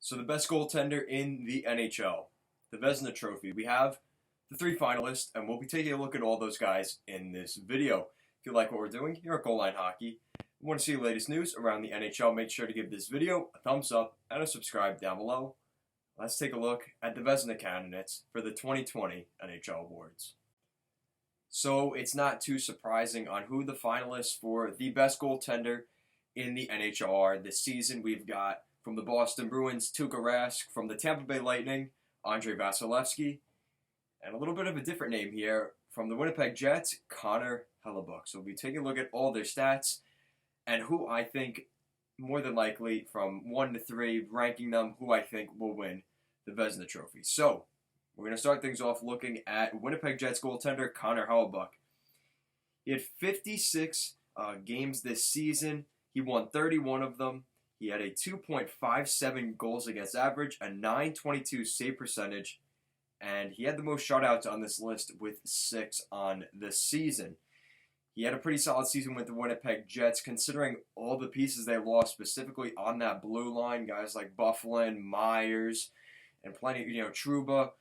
So the best goaltender in the NHL, the Vezina Trophy. We have the three finalists, and we'll be taking a look at all those guys in this video. If you like what we're doing here at Goal Line Hockey, and want to see the latest news around the NHL, make sure to give this video a thumbs up and a subscribe down below. Let's take a look at the Vezina candidates for the 2020 NHL Awards. So it's not too surprising on who the finalists for the best goaltender in the NHL are this season. We've got from the Boston Bruins, Tuukka Rask; from the Tampa Bay Lightning, Andrei Vasilevskiy; and a little bit of a different name here, from the Winnipeg Jets, Connor Hellebuyck. So we'll be taking a look at all their stats and who I think, more than likely, from 1 to 3, ranking them, who I think will win the Vezina Trophy. So we're going to start things off looking at Winnipeg Jets goaltender Connor Hellebuyck. He had 56 games this season. He won 31 of them. He had a 2.57 goals against average, a .922 save percentage, and he had the most shutouts on this list with 6 on the season. He had a pretty solid season with the Winnipeg Jets, considering all the pieces they lost, specifically on that blue line, guys like Byfuglien, Myers, and plenty, Trouba.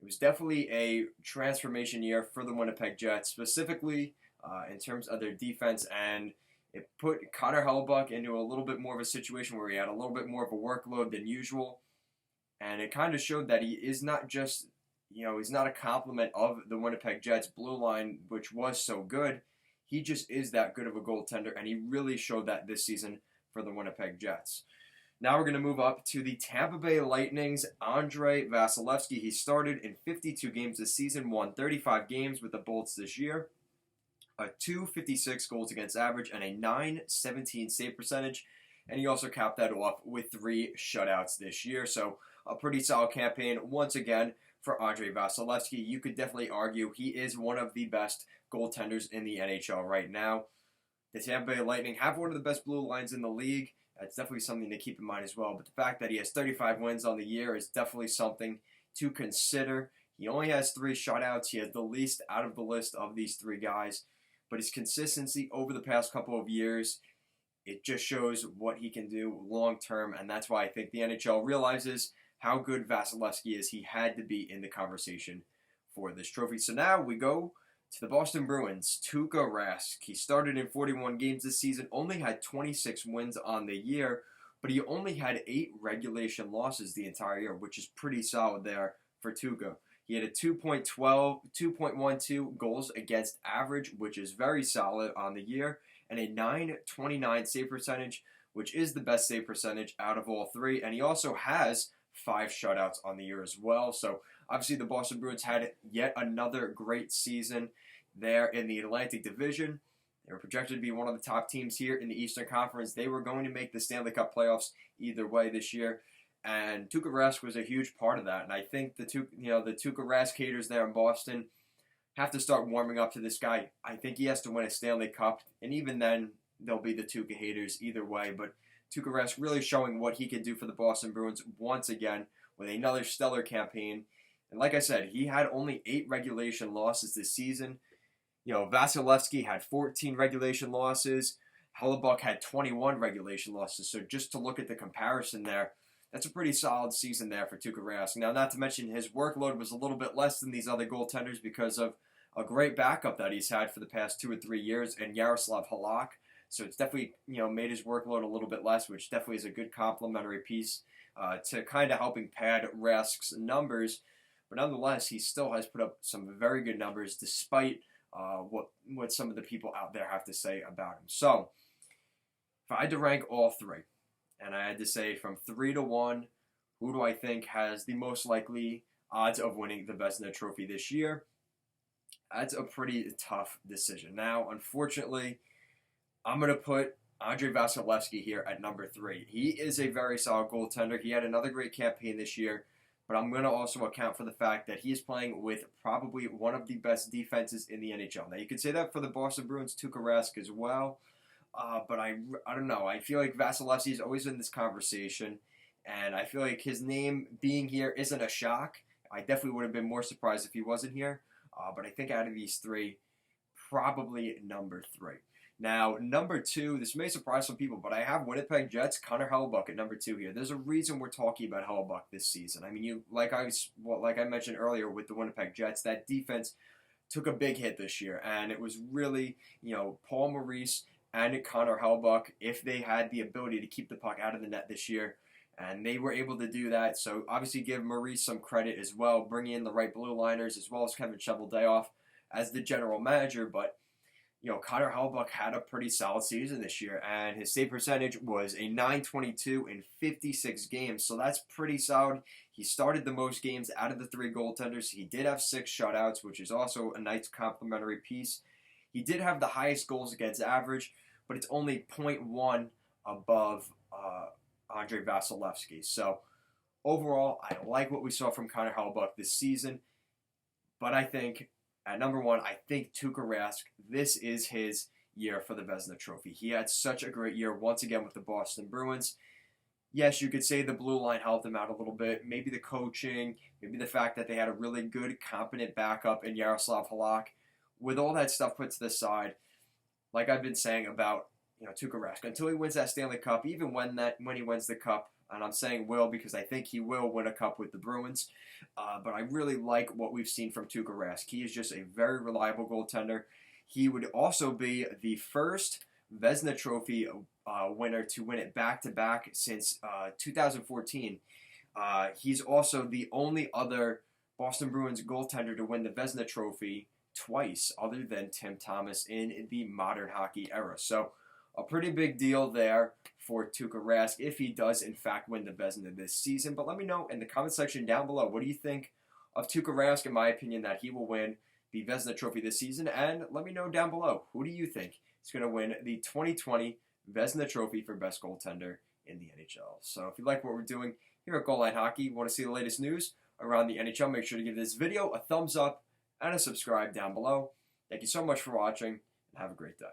It was definitely a transformation year for the Winnipeg Jets, specifically in terms of their defense, and it put Connor Hellebuyck into a little bit more of a situation where he had a little bit more of a workload than usual, and it kind of showed that he is not just, he's not a complement of the Winnipeg Jets blue line, which was so good. He just is that good of a goaltender, and he really showed that this season for the Winnipeg Jets. Now we're going to move up to the Tampa Bay Lightning's Andrei Vasilevskiy. He started in 52 games this season, won 35 games with the Bolts this year, a .256 goals against average, and a .917 save percentage, and he also capped that off with 3 shutouts this year. So a pretty solid campaign once again for Andrei Vasilevskiy. You could definitely argue he is one of the best goaltenders in the NHL right now. The Tampa Bay Lightning have one of the best blue lines in the league. That's definitely something to keep in mind as well. But the fact that he has 35 wins on the year is definitely something to consider. He only has 3 shutouts. He has the least out of the list of these 3 guys. But his consistency over the past couple of years, it just shows what he can do long term. And that's why I think the NHL realizes how good Vasilevskiy is. He had to be in the conversation for this trophy. So now we go to the Boston Bruins, Tuukka Rask. He started in 41 games this season, only had 26 wins on the year, but he only had 8 regulation losses the entire year, which is pretty solid there for Tuukka. He had a 2.12 goals against average, which is very solid on the year, and a .929 save percentage, which is the best save percentage out of all 3, and he also has 5 shutouts on the year as well. So obviously the Boston Bruins had yet another great season there in the Atlantic Division. They were projected to be one of the top teams here in the Eastern Conference. They were going to make the Stanley Cup playoffs either way this year, and Tuukka Rask was a huge part of that. And I think the Tuukka Rask haters there in Boston have to start warming up to this guy. I think he has to win a Stanley Cup, and even then there'll be the Tuukka haters either way. But Tuukka Rask really showing what he can do for the Boston Bruins once again with another stellar campaign. And like I said, he had only 8 regulation losses this season. Vasilevskiy had 14 regulation losses. Hellebuyck had 21 regulation losses. So just to look at the comparison there, that's a pretty solid season there for Tuukka Rask. Now, not to mention his workload was a little bit less than these other goaltenders because of a great backup that he's had for the past 2 or 3 years in Yaroslav Halak. So it's definitely, made his workload a little bit less, which definitely is a good complementary piece to kind of helping pad Rask's numbers. But nonetheless, he still has put up some very good numbers despite what some of the people out there have to say about him. So if I had to rank all 3, and I had to say from 3 to 1, who do I think has the most likely odds of winning the Vezina Trophy this year? That's a pretty tough decision. Now, unfortunately, I'm going to put Andrei Vasilevskiy here at number 3. He is a very solid goaltender. He had another great campaign this year, but I'm going to also account for the fact that he is playing with probably one of the best defenses in the NHL. Now, you could say that for the Boston Bruins, Tuukka Rask as well, but I don't know. I feel like Vasilevskiy is always in this conversation, and I feel like his name being here isn't a shock. I definitely would have been more surprised if he wasn't here, but I think out of these 3, probably number 3. Now, number 2, this may surprise some people, but I have Winnipeg Jets, Connor Hellebuyck at number 2 here. There's a reason we're talking about Hellebuyck this season. I mean, like I mentioned earlier with the Winnipeg Jets, that defense took a big hit this year, and it was really, Paul Maurice and Connor Hellebuyck, if they had the ability to keep the puck out of the net this year, and they were able to do that. So obviously give Maurice some credit as well, bringing in the right blue liners as well as Kevin Cheveldayoff as the general manager. But Connor Hellebuyck had a pretty solid season this year, and his save percentage was a .922 in 56 games, so that's pretty solid. He started the most games out of the 3 goaltenders. He did have 6 shutouts, which is also a nice complimentary piece. He did have the highest goals against average, but it's only .1 above Andrei Vasilevsky. So overall, I like what we saw from Connor Hellebuyck this season, but I think at number 1, I think Tuukka Rask, this is his year for the Vezina Trophy. He had such a great year once again with the Boston Bruins. Yes, you could say the blue line helped him out a little bit. Maybe the coaching, maybe the fact that they had a really good, competent backup in Yaroslav Halak. With all that stuff put to the side, like I've been saying about Tuukka Rask, until he wins that Stanley Cup, even when he wins the Cup, and I'm saying will because I think he will win a Cup with the Bruins, but I really like what we've seen from Tuukka Rask. He is just a very reliable goaltender. He would also be the first Vezina Trophy winner to win it back-to-back since 2014. He's also the only other Boston Bruins goaltender to win the Vezina Trophy twice, other than Tim Thomas in the modern hockey era. So a pretty big deal there for Tuukka Rask if he does, in fact, win the Vezina this season. But let me know in the comment section down below, what do you think of Tuukka Rask? In my opinion, that he will win the Vezina Trophy this season. And let me know down below, who do you think is going to win the 2020 Vezina Trophy for Best Goaltender in the NHL? So if you like what we're doing here at Goal Line Hockey, you want to see the latest news around the NHL, make sure to give this video a thumbs up and a subscribe down below. Thank you so much for watching, and have a great day.